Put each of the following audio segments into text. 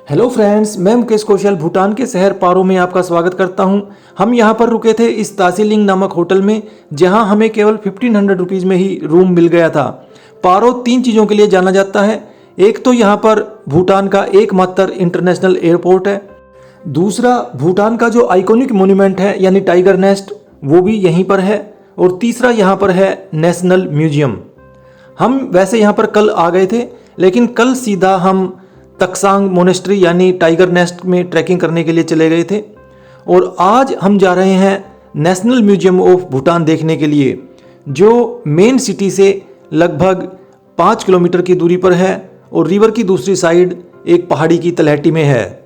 Hello friends, मैं मुकेश कौशल भूटान के शहर पारो में आपका स्वागत करता हूं। हम यहां पर रुके थे इस तासीलिंग नामक होटल में, जहां हमें केवल 1500 रुपीज़ में ही रूम मिल गया था। पारो 3 चीज़ों के लिए जाना जाता है। एक तो यहां पर भूटान का एकमात्र इंटरनेशनल एयरपोर्ट है। दूसरा, भूटान का जो आइकॉनिक मोन्यूमेंट है यानी टाइगर नेस्ट, वो भी यहीं पर है। और तीसरा, यहाँ पर है नेशनल म्यूजियम। हम वैसे यहाँ पर कल आ गए थे, लेकिन कल सीधा हम तक्सांग मोनेस्ट्री यानी टाइगर नेस्ट में ट्रैकिंग करने के लिए चले गए थे। और आज हम जा रहे हैं नेशनल म्यूजियम ऑफ भूटान देखने के लिए, जो मेन सिटी से लगभग 5 किलोमीटर की दूरी पर है और रिवर की दूसरी साइड एक पहाड़ी की तलहटी में है।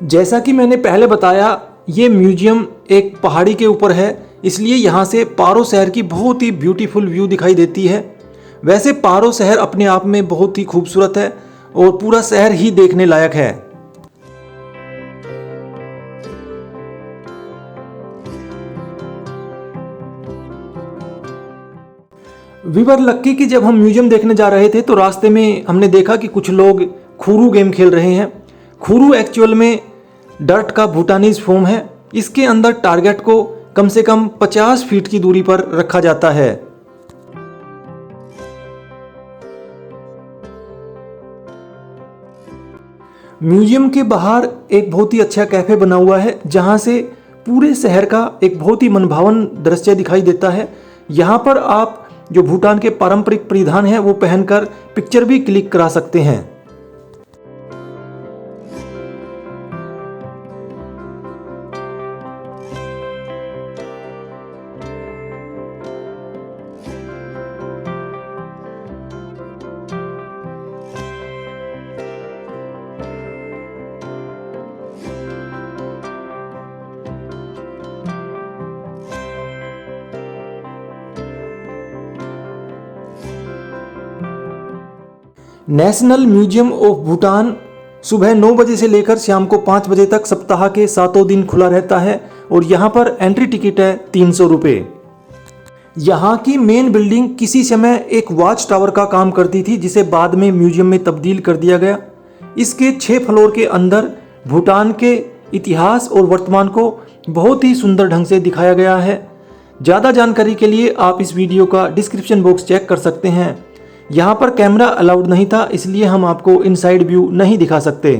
जैसा कि मैंने पहले बताया, ये म्यूजियम एक पहाड़ी के ऊपर है, इसलिए यहाँ से पारो शहर की बहुत ही ब्यूटीफुल व्यू दिखाई देती है। वैसे पारो शहर अपने आप में बहुत ही खूबसूरत है और पूरा शहर ही देखने लायक है। विवर लक्की की जब हम म्यूजियम देखने जा रहे थे तो रास्ते में हमने देखा कि कुछ लोग खुरू गेम खेल रहे हैं। खुरू एक्चुअल में डर्ट का भूटानीज फॉर्म है। इसके अंदर टारगेट को कम से कम 50 फीट की दूरी पर रखा जाता है। म्यूजियम के बाहर एक बहुत ही अच्छा कैफे बना हुआ है, जहां से पूरे शहर का एक बहुत ही मनभावन दृश्य दिखाई देता है। यहां पर आप जो भूटान के पारंपरिक परिधान हैं वो पहनकर पिक्चर भी क्लिक करा सकते हैं। नेशनल म्यूजियम ऑफ भूटान सुबह 9 बजे से लेकर शाम को 5 बजे तक सप्ताह के 7 दिन खुला रहता है और यहाँ पर एंट्री टिकट है 300 रुपये। यहाँ की मेन बिल्डिंग किसी समय एक वॉच टावर का काम करती थी, जिसे बाद में म्यूजियम में तब्दील कर दिया गया। इसके 6 फ्लोर के अंदर भूटान के इतिहास और वर्तमान को बहुत ही सुंदर ढंग से दिखाया गया है। ज़्यादा जानकारी के लिए आप इस वीडियो का डिस्क्रिप्शन बॉक्स चेक कर सकते हैं। यहाँ पर कैमरा अलाउड नहीं था, इसलिए हम आपको इनसाइड व्यू नहीं दिखा सकते।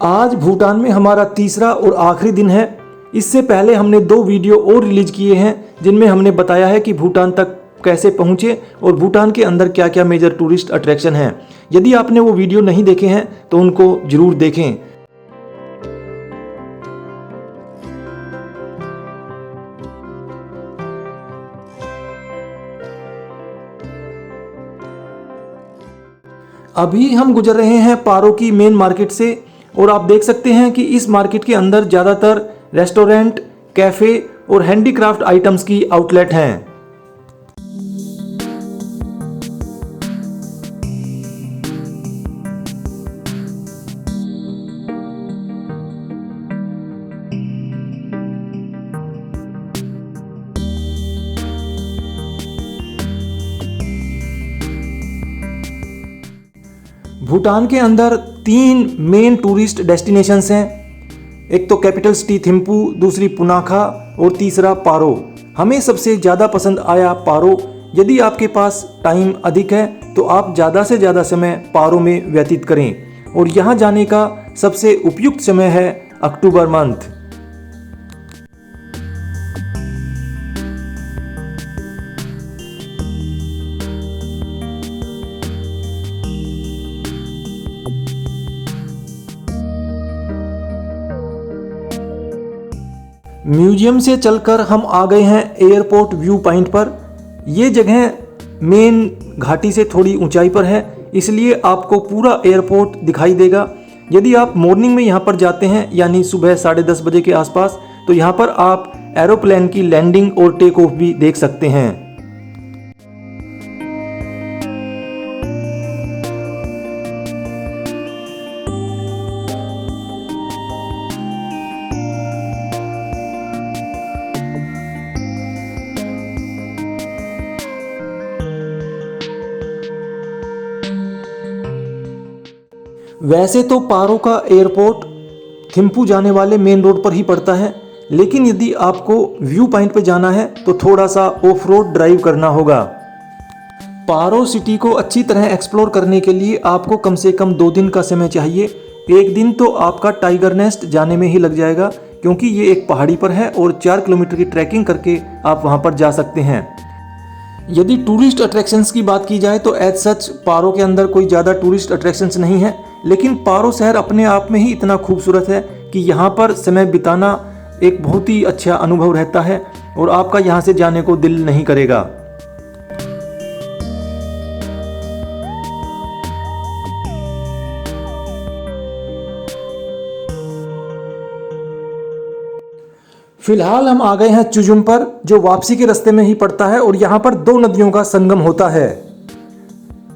आज भूटान में हमारा तीसरा और आखिरी दिन है। इससे पहले हमने 2 वीडियो और रिलीज किए हैं, जिनमें हमने बताया है कि भूटान तक कैसे पहुंचे और भूटान के अंदर क्या क्या मेजर टूरिस्ट अट्रैक्शन हैं। यदि आपने वो वीडियो नहीं देखे हैं तो उनको जरूर देखें। अभी हम गुजर रहे हैं पारो की मेन मार्केट से और आप देख सकते हैं कि इस मार्केट के अंदर ज़्यादातर रेस्टोरेंट, कैफ़े और हैंडीक्राफ्ट आइटम्स की आउटलेट हैं। भूटान के अंदर 3 मेन टूरिस्ट डेस्टिनेशंस हैं। एक तो कैपिटल सिटी थिम्पू, दूसरी पुनाखा और तीसरा पारो। हमें सबसे ज़्यादा पसंद आया पारो। यदि आपके पास टाइम अधिक है तो आप ज़्यादा से ज़्यादा समय पारो में व्यतीत करें और यहाँ जाने का सबसे उपयुक्त समय है अक्टूबर मंथ। म्यूजियम से चलकर हम आ गए हैं एयरपोर्ट व्यू पॉइंट पर। ये जगह मेन घाटी से थोड़ी ऊंचाई पर है, इसलिए आपको पूरा एयरपोर्ट दिखाई देगा। यदि आप मॉर्निंग में यहाँ पर जाते हैं यानी सुबह 10:30 बजे के आसपास, तो यहाँ पर आप एरोप्लेन की लैंडिंग और टेक ऑफ भी देख सकते हैं। वैसे तो पारो का एयरपोर्ट थिम्पू जाने वाले मेन रोड पर ही पड़ता है, लेकिन यदि आपको व्यू पॉइंट पे जाना है तो थोड़ा सा ऑफ रोड ड्राइव करना होगा। पारो सिटी को अच्छी तरह एक्सप्लोर करने के लिए आपको कम से कम 2 दिन का समय चाहिए। एक दिन तो आपका टाइगर नेस्ट जाने में ही लग जाएगा, क्योंकि ये एक पहाड़ी पर है और 4 किलोमीटर की ट्रैकिंग करके आप वहाँ पर जा सकते हैं। यदि टूरिस्ट अट्रैक्शंस की बात की जाए तो एज सच पारो के अंदर कोई ज़्यादा टूरिस्ट अट्रैक्शंस नहीं है, लेकिन पारो शहर अपने आप में ही इतना खूबसूरत है कि यहाँ पर समय बिताना एक बहुत ही अच्छा अनुभव रहता है और आपका यहाँ से जाने को दिल नहीं करेगा। फिलहाल हम आ गए हैं चुजुम पर, जो वापसी के रास्ते में ही पड़ता है और यहाँ पर 2 नदियों का संगम होता है।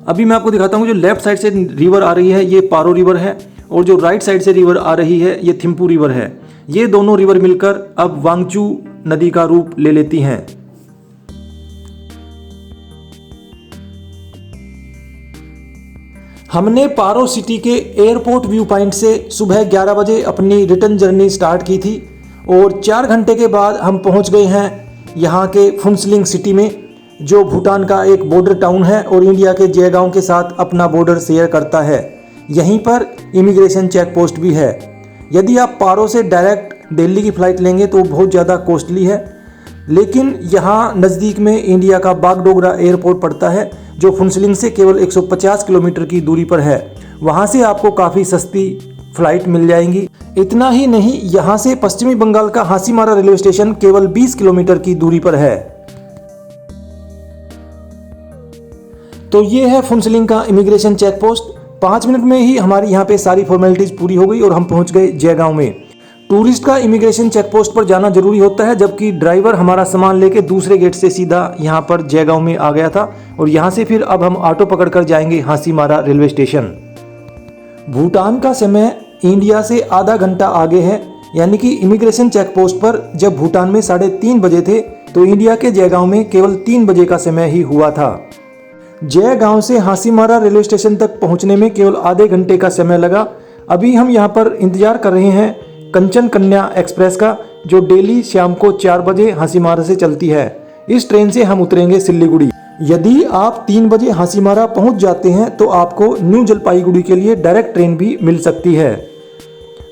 अभी मैं आपको दिखाता हूँ, जो लेफ्ट साइड से रिवर आ रही है ये पारो रिवर है और जो राइट साइड से रिवर आ रही है ये थिम्पू रिवर है। ये दोनों रिवर मिलकर अब वांगचू नदी का रूप ले लेती हैं। हमने पारो सिटी के एयरपोर्ट व्यू पॉइंट से सुबह 11 बजे अपनी रिटर्न जर्नी स्टार्ट की थी और 4 घंटे के बाद हम पहुंच गए हैं यहाँ के फुनसलिंग सिटी में, जो भूटान का एक बॉर्डर टाउन है और इंडिया के जयगांव के साथ अपना बॉर्डर शेयर करता है। यहीं पर इमिग्रेशन चेक पोस्ट भी है। यदि आप पारो से डायरेक्ट दिल्ली की फ़्लाइट लेंगे तो बहुत ज़्यादा कॉस्टली है, लेकिन यहाँ नज़दीक में इंडिया का बागडोगरा एयरपोर्ट पड़ता है, जो फुनसलिंग से केवल 150 किलोमीटर की दूरी पर है। वहाँ से आपको काफ़ी सस्ती फ़्लाइट मिल जाएंगी। इतना ही नहीं, यहाँ से पश्चिमी बंगाल का हासीमारा रेलवे स्टेशन केवल 20 किलोमीटर की दूरी पर है। तो ये है फुनसलिंग का इमिग्रेशन चेक पोस्ट। 5 मिनट में ही हमारी यहाँ पे सारी फॉर्मेलिटीज़ पूरी हो गई और हम पहुँच गए जयगांव में। टूरिस्ट का इमिग्रेशन चेक पोस्ट पर जाना जरूरी होता है, जबकि ड्राइवर हमारा सामान लेके दूसरे गेट से सीधा यहाँ पर जयगांव में आ गया था और यहाँ से फिर अब हम ऑटो पकड़कर जाएंगे हासीमारा रेलवे स्टेशन। भूटान का समय इंडिया से आधा घंटा आगे है, यानी कि इमिग्रेशन चेक पोस्ट पर जब भूटान में 3:30 बजे थे तो इंडिया के जयगांव में केवल 3 बजे का समय ही हुआ था। जयगांव से हासीमारा रेलवे स्टेशन तक पहुंचने में केवल आधे घंटे का समय लगा। अभी हम यहां पर इंतजार कर रहे हैं कंचन कन्या एक्सप्रेस का, जो डेली शाम को 4 बजे हासीमारा से चलती है। इस ट्रेन से हम उतरेंगे सिल्लीगुड़ी। यदि आप 3 बजे हासीमारा पहुंच जाते हैं तो आपको न्यू जलपाईगुड़ी के लिए डायरेक्ट ट्रेन भी मिल सकती है।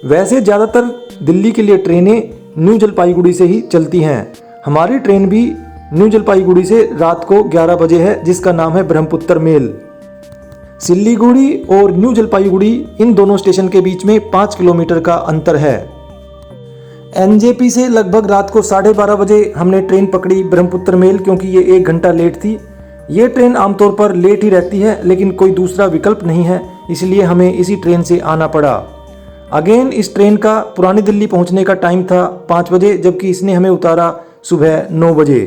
वैसे ज़्यादातर दिल्ली के लिए ट्रेनें न्यू जलपाईगुड़ी से ही चलती हैं। हमारी ट्रेन भी न्यू जलपाईगुड़ी से रात को 11 बजे है, जिसका नाम है ब्रह्मपुत्र मेल। सिल्लीगुड़ी और न्यू जलपाईगुड़ी इन दोनों स्टेशन के बीच में 5 किलोमीटर का अंतर है। एनजेपी से लगभग रात को 12:30 बजे हमने ट्रेन पकड़ी ब्रह्मपुत्र मेल, क्योंकि ये 1 घंटा लेट थी। ये ट्रेन आमतौर पर लेट ही रहती है, लेकिन कोई दूसरा विकल्प नहीं है, इसलिए हमें इसी ट्रेन से आना पड़ा। अगेन इस ट्रेन का पुरानी दिल्ली पहुंचने का टाइम था 5 बजे, जबकि इसने हमें उतारा सुबह 9 बजे।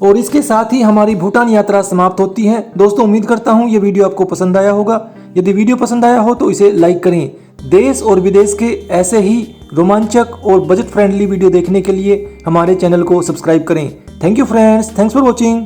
और इसके साथ ही हमारी भूटान यात्रा समाप्त होती है। दोस्तों, उम्मीद करता हूँ ये वीडियो आपको पसंद आया होगा। यदि वीडियो पसंद आया हो तो इसे लाइक करें। देश और विदेश के ऐसे ही रोमांचक और बजट फ्रेंडली वीडियो देखने के लिए हमारे चैनल को सब्सक्राइब करें। Thank you friends, thanks for watching.